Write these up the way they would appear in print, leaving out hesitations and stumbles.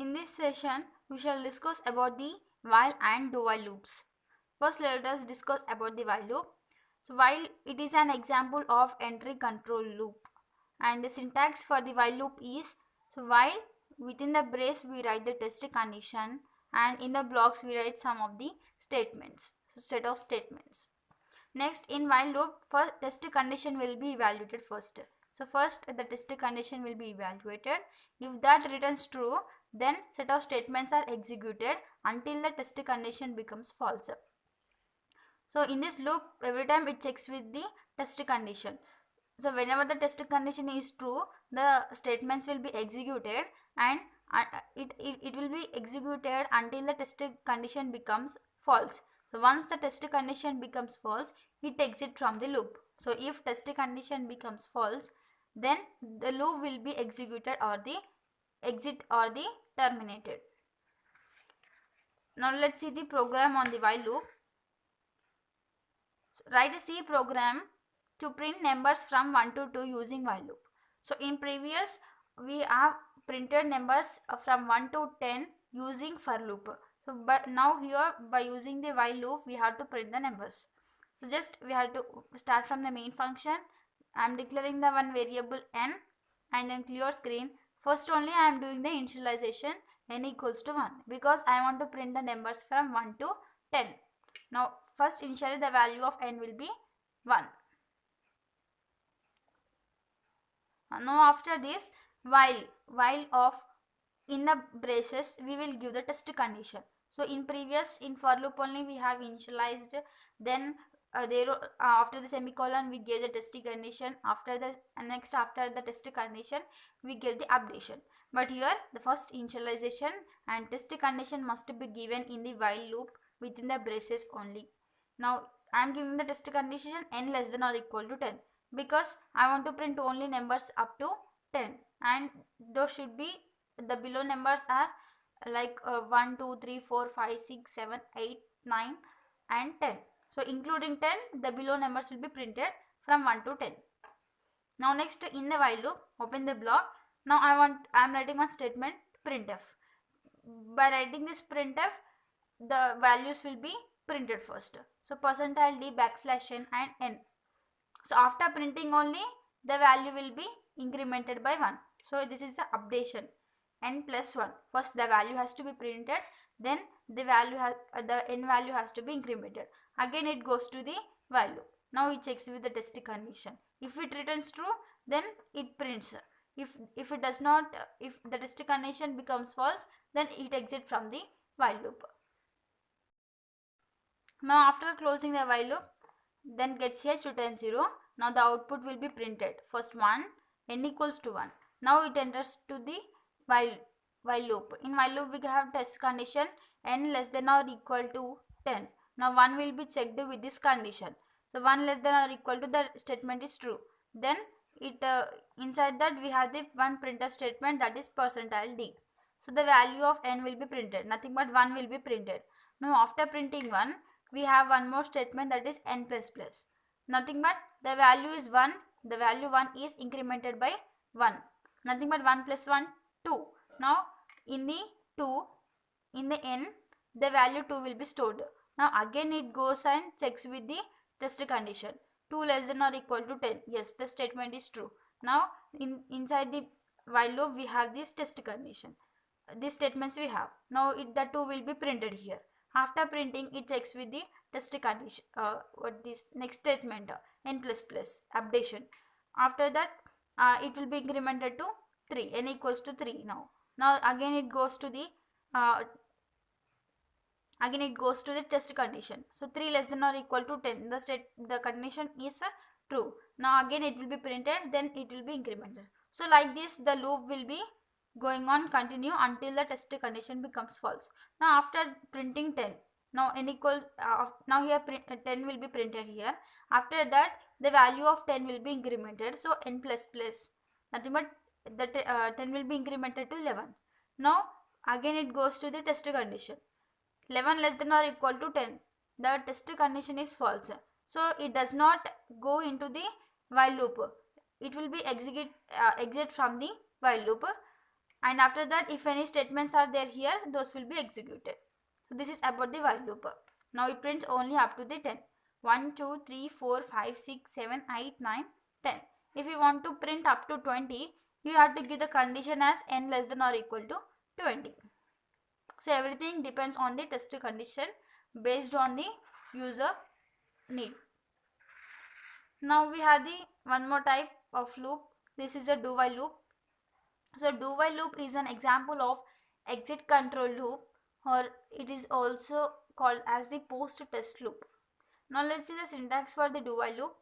In this session, we shall discuss about the while and do while loops. First, let us discuss about the while loop. So, while it is an example of entry control loop, and the syntax for the while loop is, so while within the brace we write the test condition, and in the blocks we write some of the statements, so set of statements. Next, in while loop, first test condition will be evaluated first. So first the test condition will be evaluated. If that returns true, then set of statements are executed until the test condition becomes false. So in this loop, every time it checks with the test condition. So whenever the test condition is true, the statements will be executed, and it will be executed until the test condition becomes false. So once the test condition becomes false, it exits from the loop. So if test condition becomes false, then the loop will be executed or the exit or the terminated. Now let's see the program on the while loop. So write a C program to print numbers from 1 to 2 using while loop. So in previous we have printed numbers from 1 to 10 using for loop. So but now here by using the while loop we have to print the numbers. So just we have to start from the main function. I am declaring the one variable n and then clear screen. First only I am doing the initialization n equals to 1 because I want to print the numbers from 1 to 10. Now first initially the value of n will be 1. Now after this while of in the braces we will give the test condition. So in previous in for loop only we have initialized, then after the semicolon we gave the test condition, after the after the test condition we give the updation. But here the first initialization and test condition must be given in the while loop within the braces only. Now I am giving the test condition n less than or equal to 10 because I want to print only numbers up to 10, and those should be the below numbers are like 1 2 3 4 5 6 7 8 9 and 10. So including 10, the below numbers will be printed from 1 to 10. Now next in the while loop, open the block. Now I am writing one statement printf. By writing this printf, the values will be printed first. So %d \n and n. So after printing only the value will be incremented by 1. So this is the updation n plus 1. First the value has to be printed, then the n value has to be incremented. Again it goes to the while loop. Now it checks with the test condition. If it returns true, then it prints. If it does not, if the test condition becomes false, then it exits from the while loop. Now after closing the while loop, then get ch return 0. Now the output will be printed. First 1, n equals to 1. Now it enters to the while loop. In while loop we have test condition n less than or equal to 10. Now 1 will be checked with this condition. So 1 less than or equal to the statement is true. Then it inside that we have the one printf statement, that is %d. So the value of n will be printed. Nothing but 1 will be printed. Now after printing 1, we have one more statement, that is n plus plus. Nothing but the value is 1. The value 1 is incremented by 1. Nothing but 1 plus 1, 2. Now in the 2, in the n, the value 2 will be stored. Now again it goes and checks with the test condition. 2 less than or equal to 10. Yes, the statement is true. Now inside the while loop we have this test condition. These statements we have. Now the 2 will be printed here. After printing, it checks with the test condition. What this next statement n plus plus updation. After that, it will be incremented to 3. N equals to 3 now. Now again it goes to the test condition. So 3 less than or equal to 10. The condition is true. Now again it will be printed. Then it will be incremented. So like this, the loop will be going on continue until the test condition becomes false. Now after printing 10, now n equals now here 10 will be printed here. After that the value of 10 will be incremented. So n plus plus, nothing but the 10 will be incremented to 11. Now again it goes to the test condition. 11 less than or equal to 10. The test condition is false. So it does not go into the while loop. It will be exit from the while loop. and after that if any statements are there here, those will be executed. So this is about the while loop. Now it prints only up to the 10. 1, 2, 3, 4, 5, 6, 7, 8, 9, 10. If you want to print up to 20, you have to give the condition as n less than or equal to 20. So everything depends on the test condition based on the user need. Now we have the one more type of loop. This is a do while loop. So do while loop is an example of exit control loop, or it is also called as the post test loop. Now let's see the syntax for the do while loop.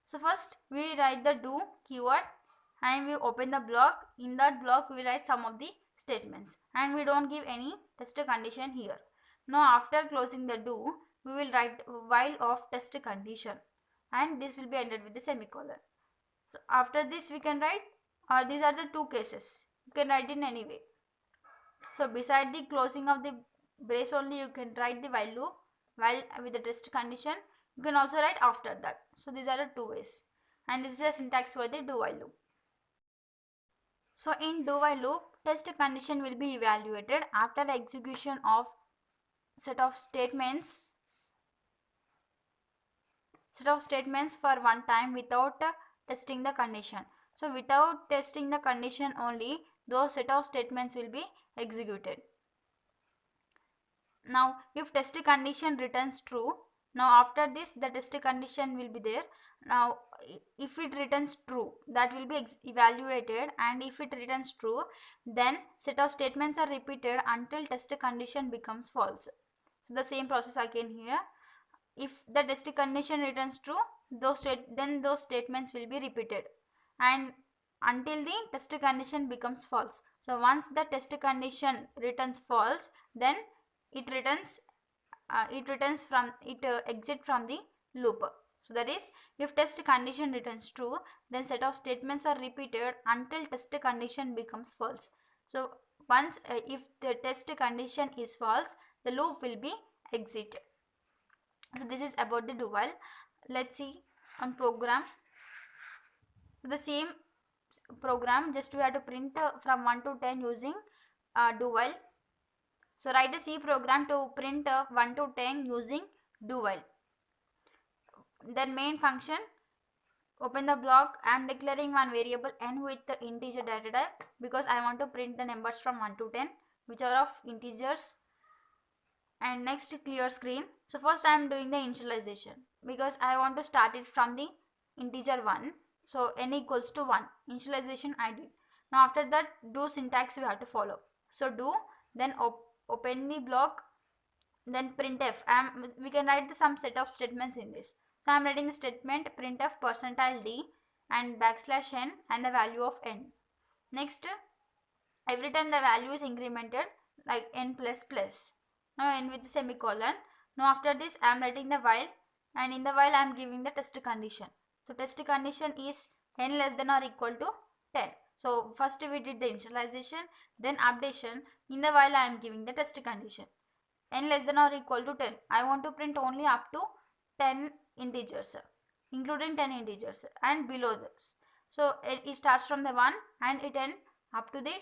So first we write the do keyword and we open the block. In that block we write some of the statements and we don't give any test condition here. Now after closing the do, we will write while of test condition and this will be ended with the semicolon. So after this we can write, or these are the two cases, you can write in any way. So beside the closing of the brace only you can write the while loop, while with the test condition. You can also write after that. So these are the two ways, and this is the syntax for the do while loop. So in do while loop, test condition will be evaluated after the execution of set of statements for one time without testing the condition. So without testing the condition only, those set of statements will be executed. Now if test condition returns true, now after this the test condition will be there. Now if it returns true, that will be evaluated, and if it returns true, then set of statements are repeated until test condition becomes false. So the same process again here. If the test condition returns true, then those statements will be repeated and until the test condition becomes false. So once the test condition returns false, then it exit from the loop. So that is, if test condition returns true, then set of statements are repeated until test condition becomes false. So once if the test condition is false, the loop will be exit. So this is about the do while. Let's see on program. The same program, just we have to print from 1 to 10 using do while. So write a C program to print 1 to 10 using do while. Then main function, open the block. I am declaring one variable n with the integer data type because I want to print the numbers from 1 to 10 which are of integers. And next, clear screen. So first I am doing the initialization because I want to start it from the integer 1. So n equals to 1. Initialization I did. Now after that, do syntax we have to follow. So do, then open the block, then printf. We can write some set of statements in this. So I am writing the statement printf %d and \n and the value of n. Next, every time the value is incremented like n plus plus. Now n with semicolon. Now after this I am writing the while, and in the while I am giving the test condition. So test condition is n less than or equal to 10. So first we did the initialization, then updation. In the while I am giving the test condition. N less than or equal to 10. I want to print only up to 10 integers, including 10 integers and below this. So it starts from the 1 and it ends up to the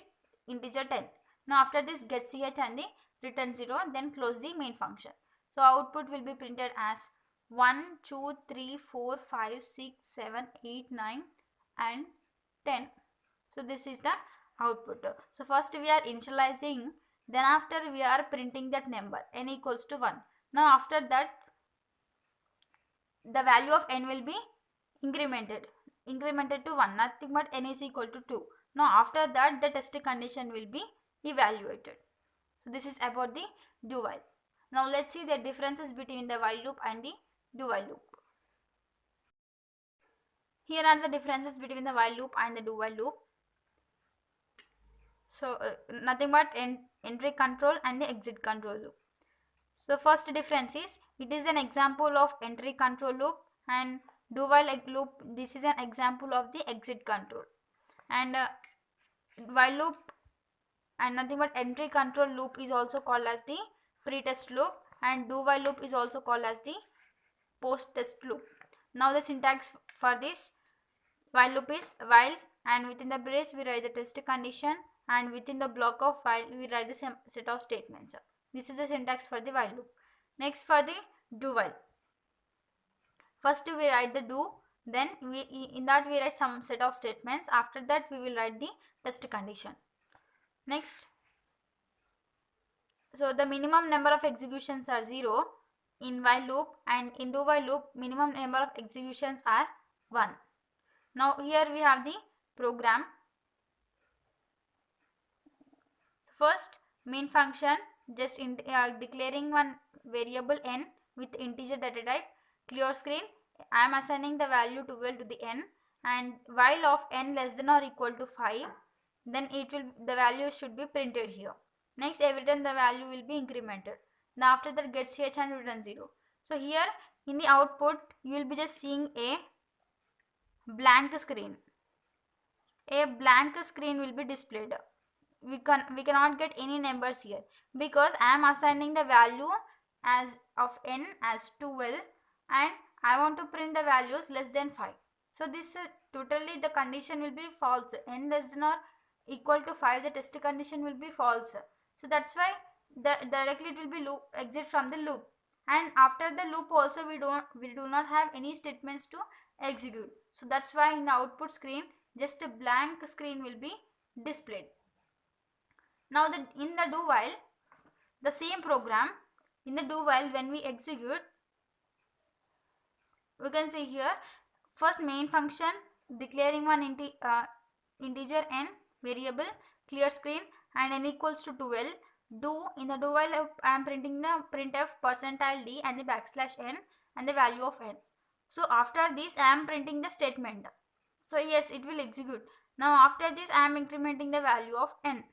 integer 10. Now after this, get ch and the return 0, then close the main function. So output will be printed as 1, 2, 3, 4, 5, 6, 7, 8, 9 and 10. So this is the output. So first we are initializing, then after we are printing that number n equals to 1. Now after that, the value of n will be incremented to 1, nothing but n is equal to 2. Now after that, the test condition will be evaluated. So this is about the do while. Now let's see the differences between the while loop and the do while loop. Here are the differences between the while loop and the do while loop. So nothing but entry control and the exit control loop. So first difference is, it is an example of entry control loop, and do while loop, this is an example of the exit control. And while loop and nothing but entry control loop is also called as the pre-test loop, and do while loop is also called as the post-test loop. Now the syntax for this while loop is while and within the brace we write the test condition, and within the block of while we write the same set of statements. This is the syntax for the while loop. Next, for the do while, first we write the do, then in that we write some set of statements. After that we will write the test condition. Next, so the minimum number of executions are 0 in while loop, and in do while loop minimum number of executions are 1. Now here we have the program. First, main function just declaring one variable n with integer data type. Clear screen, I am assigning the value 12 to the n, and while of n less than or equal to 5, then the value should be printed here. Next, every time the value will be incremented. Now after that get ch and return 0. So here in the output you will be just seeing a blank screen. A blank screen will be displayed. We cannot get any numbers here because I am assigning the value as of n as 12, and I want to print the values less than 5. So this totally the condition will be false. N less than or equal to 5, the test condition will be false. So that's why directly it will be exit from the loop, and after the loop also we do not have any statements to execute. So that's why in the output screen just a blank screen will be displayed. Now in the do while, the same program, in the do while when we execute, we can see here first main function declaring one integer n variable, clear screen, and n equals to 12. Do, in the do while I am printing the printf %d and the \n and the value of n. So after this I am printing the statement. So yes, it will execute. Now after this I am incrementing the value of n,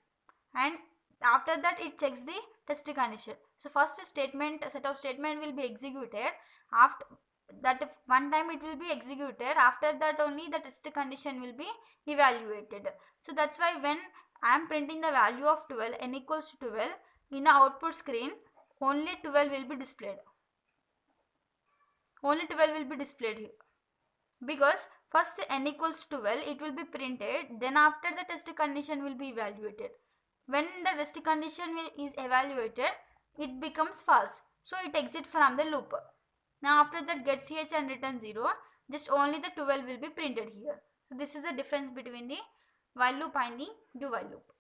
and after that it checks the test condition. So first set of statement will be executed. After that one time it will be executed, after that only the test condition will be evaluated. So that's why when I am printing the value of 12, n equals to 12, in the output screen only 12 will be displayed. Only 12 will be displayed here, because first n equals to 12 it will be printed, then after the test condition will be evaluated. When the test condition is evaluated, it becomes false, so it exits from the loop. Now after that get ch and return 0, just only the 12 will be printed here. So this is the difference between the while loop and the do while loop.